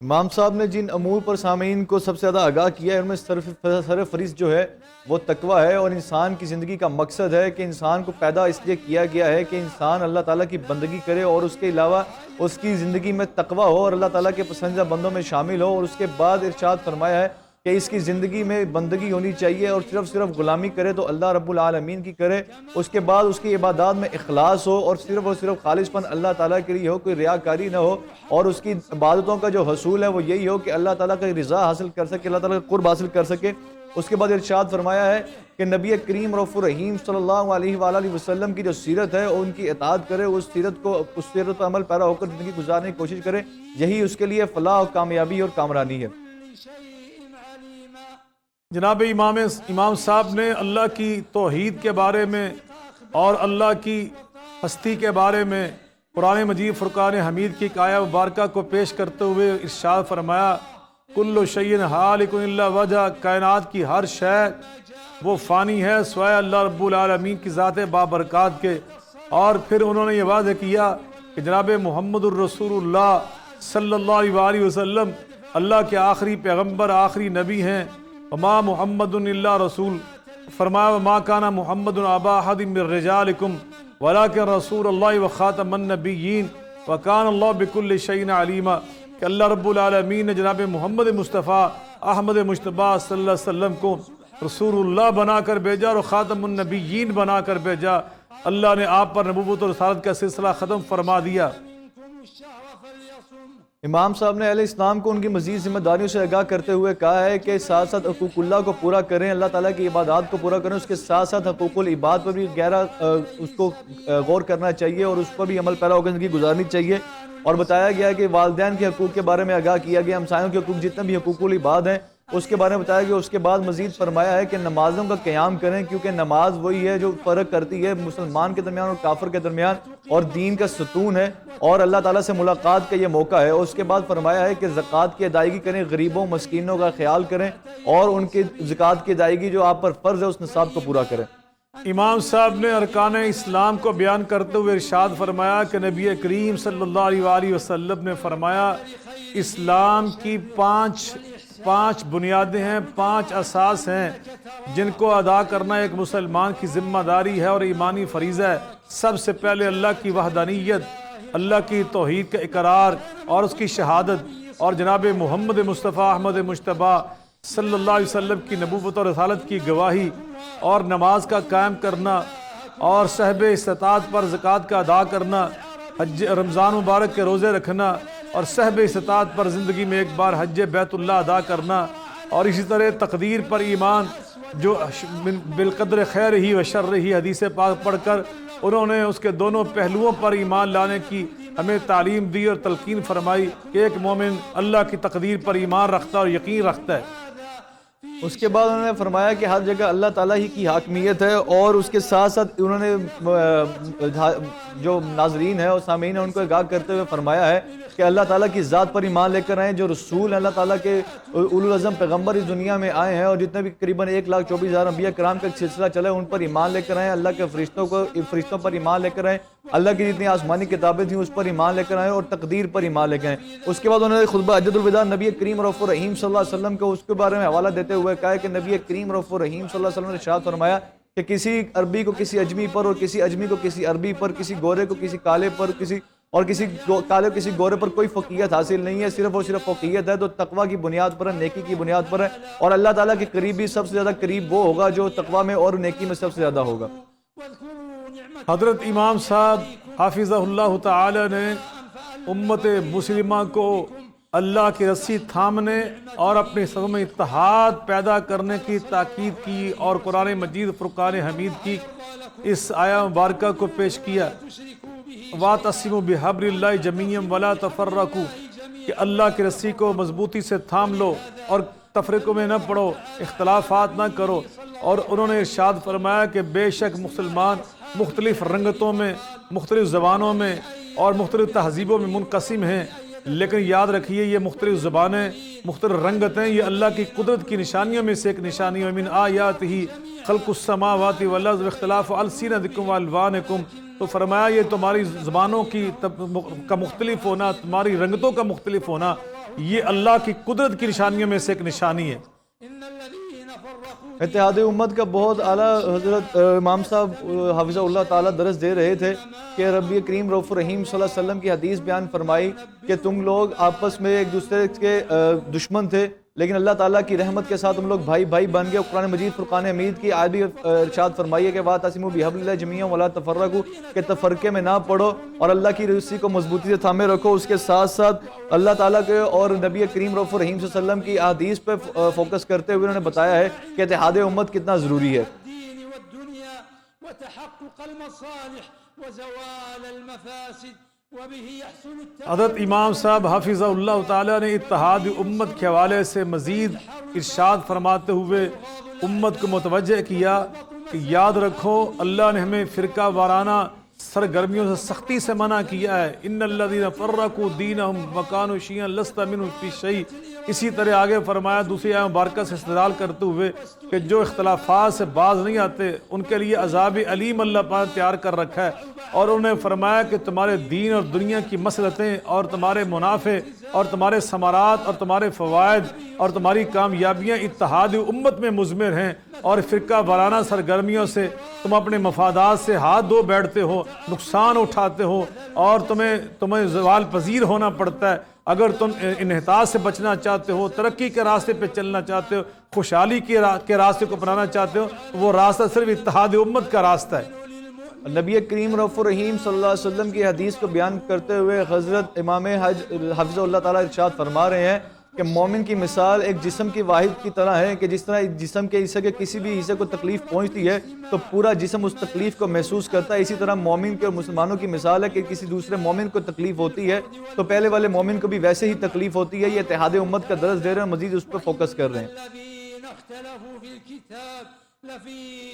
امام صاحب نے جن امور پر سامعین کو سب سے زیادہ آگاہ کیا ہے ان میں سر فہرست جو ہے وہ تقویٰ ہے، اور انسان کی زندگی کا مقصد ہے کہ انسان کو پیدا اس لیے کیا گیا ہے کہ انسان اللہ تعالیٰ کی بندگی کرے اور اس کے علاوہ اس کی زندگی میں تقویٰ ہو اور اللہ تعالیٰ کے پسندیدہ بندوں میں شامل ہو۔ اور اس کے بعد ارشاد فرمایا ہے کہ اس کی زندگی میں بندگی ہونی چاہیے اور صرف غلامی کرے تو اللہ رب العالمین کی کرے، اس کے بعد اس کی عبادات میں اخلاص ہو اور صرف خالص پن اللہ تعالیٰ کے لیے ہو، کوئی ریاکاری نہ ہو، اور اس کی عبادتوں کا جو حصول ہے وہ یہی ہو کہ اللہ تعالیٰ کا رضا حاصل کر سکے، اللہ تعالیٰ کا قرب حاصل کر سکے۔ اس کے بعد ارشاد فرمایا ہے کہ نبی کریم رؤوف الرحیم صلی اللہ علیہ وآلہ وسلم کی جو سیرت ہے ان کی اطاعت کرے، اس سیرت پر عمل پیرا ہو کر زندگی گزارنے کی کوشش کرے، یہی اس کے لیے فلاح اور کامیابی اور کامرانی ہے۔ جناب امام صاحب نے اللہ کی توحید کے بارے میں اور اللہ کی ہستی کے بارے میں قرآن مجید فرقان حمید کی ایک آیہ مبارکہ کو پیش کرتے ہوئے ارشاد فرمایا، کل شیء ہالک الا وجہ، کائنات کی ہر شے وہ فانی ہے سوائے اللہ رب العالمین کی ذات بابرکات کے۔ اور پھر انہوں نے یہ واضح کیا کہ جناب محمد الرسول اللہ صلی اللہ علیہ وسلم اللہ کے آخری پیغمبر، آخری نبی ہیں۔ وما محمد الا رسول، فرمایا وما کان محمد ابا احد من رجالکم ولکن رسول اللہ وخاتم النبیین وکان اللہ بکل شیء علیما، کہ اللہ رب العالمین نے جناب محمد مصطفیٰ احمد مجتبیٰ صلی اللہ علیہ وسلم کو رسول اللہ بنا کر بھیجا اور خاتم النبیین بنا کر بھیجا۔ اللہ نے آپ پر نبوت اور رسالت کا سلسلہ ختم فرما دیا۔ امام صاحب نے اہل اسلام کو ان کی مزید ذمہ داریوں سے آگاہ کرتے ہوئے کہا ہے کہ ساتھ ساتھ حقوق اللہ کو پورا کریں، اللہ تعالیٰ کی عبادات کو پورا کریں، اس کے ساتھ ساتھ حقوق العباد پر بھی گہرا اس کو غور کرنا چاہیے اور اس پر بھی عمل پیرا ہو کر زندگی گزارنی چاہیے۔ اور بتایا گیا کہ والدین کے حقوق کے بارے میں آگاہ کیا گیا، ہمسایوں کے حقوق، جتنے بھی حقوق العباد ہیں اس کے بارے میں بتایا گیا۔ اس کے بعد مزید فرمایا ہے کہ نمازوں کا قیام کریں، کیونکہ نماز وہی ہے جو فرق کرتی ہے مسلمان کے درمیان اور کافر کے درمیان، اور دین کا ستون ہے اور اللہ تعالیٰ سے ملاقات کا یہ موقع ہے۔ اور اس کے بعد فرمایا ہے کہ زکوٰۃ کی ادائیگی کریں، غریبوں مسکینوں کا خیال کریں اور ان کی زکوٰۃ کی ادائیگی جو آپ پر فرض ہے اس نصاب کو پورا کریں۔ امام صاحب نے ارکان اسلام کو بیان کرتے ہوئے ارشاد فرمایا کہ نبی کریم صلی اللہ علیہ وآلہ وسلم نے فرمایا اسلام کی پانچ بنیادیں ہیں، 5 اساس ہیں جن کو ادا کرنا ایک مسلمان کی ذمہ داری ہے اور ایمانی فریضہ ہے۔ سب سے پہلے اللہ کی وحدانیت، اللہ کی توحید کا اقرار اور اس کی شہادت، اور جناب محمد مصطفیٰ احمد مجتبیٰ صلی اللہ علیہ وسلم کی نبوت اور رسالت کی گواہی، اور نماز کا قائم کرنا، اور صحب استطاعت پر زکوٰۃ کا ادا کرنا، حج رمضان مبارک کے روزے رکھنا، اور صحب استطاعت پر زندگی میں ایک بار حج بیت اللہ ادا کرنا، اور اسی طرح تقدیر پر ایمان، جو بالقدر خیر ہی و شر ہی حدیث پاک پڑھ کر انہوں نے اس کے دونوں پہلوؤں پر ایمان لانے کی ہمیں تعلیم دی اور تلقین فرمائی کہ ایک مومن اللہ کی تقدیر پر ایمان رکھتا اور یقین رکھتا ہے۔ اس کے بعد انہوں نے فرمایا کہ ہر جگہ اللہ تعالیٰ ہی کی حاکمیت ہے، اور اس کے ساتھ ساتھ انہوں نے جو ناظرین ہیں اور سامعین ہیں ان کو آگاہ کرتے ہوئے فرمایا ہے کہ اللہ تعالیٰ کی ذات پر ایمان لے کر آئیں، جو رسول اللہ تعالیٰ کے اولو العزم پیغمبر اس دنیا میں آئے ہیں اور جتنے بھی قریباً 1,24,000 انبیاء کرام کا ایک سلسلہ چلا ہے ان پر ایمان لے کر آئیں، اللہ کے فرشتوں پر ایمان لے کر آئیں، اللہ کی جتنی آسمانی کتابیں تھیں اس پر ایمان لے کر آئیں، اور تقدیر پر ایمان لے کر آئیں۔ اس کے بعد انہوں نے خطبہ حجۃ الوداع نبی کریم رؤوف الرحیم صلی اللہ علیہ وسلم کو اس کے بارے میں حوالہ دیتے ہوئے کہا ہے کہ نبی کریم رؤوف الرحیم صلی اللہ علیہ وسلم نے ارشاد فرمایا کہ کسی عربی کو کسی اجمی پر، اور کسی اجمی کو کسی عربی پر، کسی گورے کو کسی کالے پر، کسی کالے کسی گورے پر کوئی فوقیت حاصل نہیں ہے، صرف اور صرف فوقیت ہے تو تقویٰ کی بنیاد پر ہے، نیکی کی بنیاد پر ہے، اور اللہ تعالیٰ کے قریبی سب سے زیادہ قریب وہ ہوگا جو تقویٰ میں اور نیکی میں سب سے زیادہ ہوگا۔ حضرت امام صاحب حافظہ اللہ تعالی نے امت مسلمہ کو اللہ کی رسی تھامنے اور اپنے صفوں میں اتحاد پیدا کرنے کی تاکید کی، اور قرآن مجید فرقان حمید کی اس آیہ مبارکہ کو پیش کیا، وَاعْتَصِمُوا بِحَبْلِ اللَّهِ جَمِيعًا وَلَا تَفَرَّقُوا، کہ اللہ کی رسی کو مضبوطی سے تھام لو اور تفریقوں میں نہ پڑو، اختلافات نہ کرو۔ اور انہوں نے ارشاد فرمایا کہ بے شک مسلمان مختلف رنگتوں میں، مختلف زبانوں میں اور مختلف تہذیبوں میں منقسم ہیں، لیکن یاد رکھیے یہ مختلف زبانیں، مختلف رنگتیں یہ اللہ کی قدرت کی نشانیوں میں سے ایک نشانی ہے۔ من آیاتہ خلق السماوات والارض واختلاف السنتکم والوانکم، تو فرمایا یہ تمہاری زبانوں کا مختلف ہونا، تمہاری رنگتوں کا مختلف ہونا، یہ اللہ کی قدرت کی نشانیوں میں سے ایک نشانی ہے۔ اتحاد امت کا بہت اعلیٰ حضرت امام صاحب حافظہ اللہ تعالیٰ درس دے رہے تھے کہ ربی کریم رؤوف الرحیم صلی اللہ علیہ وسلم کی حدیث بیان فرمائی کہ تم لوگ آپس میں ایک دوسرے کے دشمن تھے، لیکن اللہ تعالیٰ کی رحمت کے ساتھ تم لوگ بھائی بھائی بن گئے۔ قرآن مجید فرقان حمید کی آیت بھی ارشاد فرمائیے کہ واعتصموا بحبل اللہ جمیعا ولا تفرقوا، کہ تفرقے میں نہ پڑو اور اللہ کی رسی کو مضبوطی سے تھامے رکھو۔ اس کے ساتھ ساتھ اللہ تعالیٰ کے اور نبی کریم رؤوف الرحیم صلی اللہ علیہ وسلم کی احادیث پہ فوکس کرتے ہوئے انہوں نے بتایا ہے کہ اتحاد امت کتنا ضروری ہے۔ حضرت امام صاحب حافظہ اللہ تعالیٰ نے اتحاد امت کے حوالے سے مزید ارشاد فرماتے ہوئے امت کو متوجہ کیا کہ یاد رکھو اللہ نے ہمیں فرقہ وارانہ سرگرمیوں سے سختی سے منع کیا ہے۔ ان الذین فرقوا دینہم وکانوا شیعا لست منہم فی شیء۔ اسی طرح آگے فرمایا دوسری آیت مبارکہ سے استدلال کرتے ہوئے کہ جو اختلافات سے باز نہیں آتے ان کے لیے عذاب علیم اللہ پاک نے تیار کر رکھا ہے، اور انہوں نے فرمایا کہ تمہارے دین اور دنیا کی مصلحتیں اور تمہارے منافع اور تمہارے ثمرات اور تمہارے فوائد اور تمہاری کامیابیاں اتحاد امت میں مضمر ہیں، اور فرقہ وارانہ سرگرمیوں سے تم اپنے مفادات سے ہاتھ دھو بیٹھتے ہو، نقصان اٹھاتے ہو، اور تمہیں زوال پذیر ہونا پڑتا ہے۔ اگر تم انحطاط سے بچنا چاہتے ہو، ترقی کے راستے پہ چلنا چاہتے ہو، خوشحالی کے راستے کو اپنانا چاہتے ہو، تو وہ راستہ صرف اتحاد امت کا راستہ ہے۔ نبی کریم رؤوف الرحیم صلی اللہ علیہ وسلم کی حدیث کو بیان کرتے ہوئے حضرت امام حج حفظہ اللہ تعالیٰ ارشاد فرما رہے ہیں کہ مومن کی مثال ایک جسم کی واحد کی طرح ہے کہ جس طرح ایک جسم کے حصے کے کسی بھی حصے کو تکلیف پہنچتی ہے تو پورا جسم اس تکلیف کو محسوس کرتا ہے۔ اسی طرح مومن کے اور مسلمانوں کی مثال ہے کہ کسی دوسرے مومن کو تکلیف ہوتی ہے تو پہلے والے مومن کو بھی ویسے ہی تکلیف ہوتی ہے۔ یہ اتحاد امت کا درس دے رہے ہیں، مزید اس پہ فوکس کر رہے ہیں۔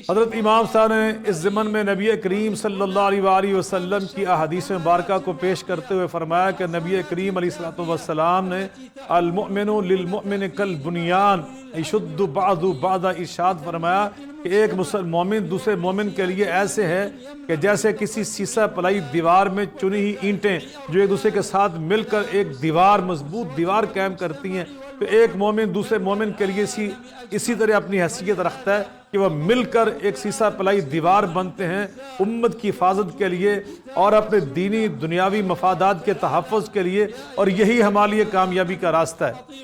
حضرت امام صاحب نے اس ضمن میں نبی کریم صلی اللہ علیہ وآلہ وسلم کی احادیث مبارکہ کو پیش کرتے ہوئے فرمایا کہ نبی کریم علیہ الصلوۃ والسلام نے المؤمن للمؤمن کالبنیان یشد بعض بعضا، ارشاد فرمایا کہ ایک مومن دوسرے مومن کے لیے ایسے ہے کہ جیسے کسی سیسہ پلائی دیوار میں چنی ہوئی اینٹیں جو ایک دوسرے کے ساتھ مل کر ایک دیوار، مضبوط دیوار قائم کرتی ہیں، تو ایک مومن دوسرے مومن کے لیے اسی طرح اپنی حیثیت رکھتا ہے کہ وہ مل کر ایک سیسہ پلائی دیوار بنتے ہیں امت کی حفاظت کے لیے اور اپنے دینی دنیاوی مفادات کے تحفظ کے لیے، اور یہی ہمارے لیے کامیابی کا راستہ ہے۔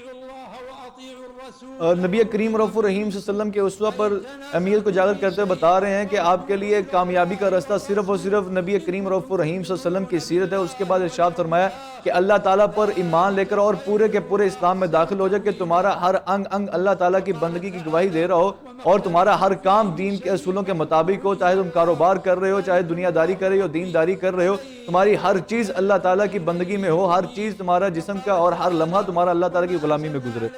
نبی کریم رؤوف الرحیم صلی اللہ علیہ وسلم کے اسوہ پر اہمیت کو اجاگر کرتے ہوئے بتا رہے ہیں کہ آپ کے لیے کامیابی کا راستہ صرف اور صرف نبی کریم رؤوف الرحیم صلی اللہ علیہ وسلم کی سیرت ہے۔ اس کے بعد ارشاد فرمایا کہ اللہ تعالیٰ پر ایمان لے کر اور پورے کے پورے اسلام میں داخل ہو جائے کہ تمہارا ہر انگ انگ اللہ تعالیٰ کی بندگی کی گواہی دے رہا ہو، اور تمہارا ہر کام دین کے اصولوں کے مطابق ہو، چاہے تم کاروبار کر رہے ہو، چاہے دنیا داری کر رہے ہو، دین داری کر رہے ہو، تمہاری ہر چیز اللہ تعالیٰ کی بندگی میں ہو، ہر چیز تمہارا جسم کا اور ہر لمحہ تمہارا اللہ تعالیٰ کی غلامی میں گزرے۔